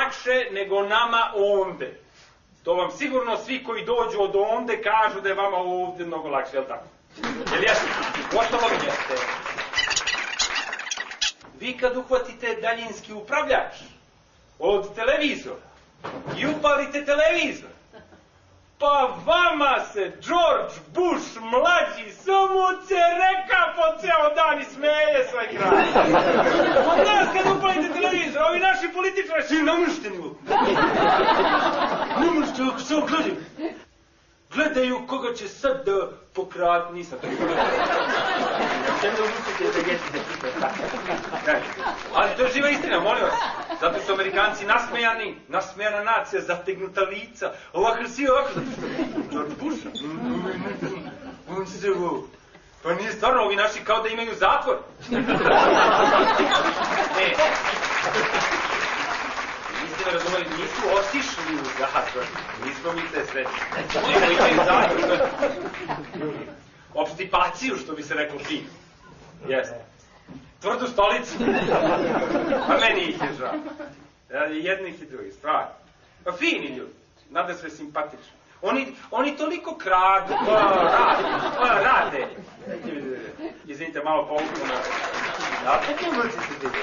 lakše nego nama ovde. To vam sigurno svi koji dođu od onde kažu da je vama ovde mnogo lakše, jel tako? Jel jeste? Gotovo jeste. Vi kad uhvatite daljinski upravljač od televizora i upalite televizor, pa vama se George Bush mlađi samo cereka po ceo dan i smeje sa ekrana. Od nas kad upalite televizor, ovi naši političari su namršteni. Namršteni, ako samo gledaju. Gledaju koga će sad da pokrati, nisam to gledao. Sve da umislite da jeste. Ali to je živa istina, molim vas. Zato su Amerikanci nasmejani, nasmejana nacija, zategnuta lica, ovako svi ovako, zato što George Bush, on se ovo, pa nije stvarno, ovi naši kao da imaju zatvor. Ne. Niste me razumeli, nisu otišli u zatvor, nismo mi te sreći. Nego imaju zatvor, opstipaciju, što bi se reklo fino. Jeste. Tvrdu stolicu. A meni ih je žao. Jednih i drugih, stvarno. Pa fini ljudi, nada sve simpatično. Oni toliko kradu, rade. Izvinite, malo povukno na... Ja, tako mrci se vidi.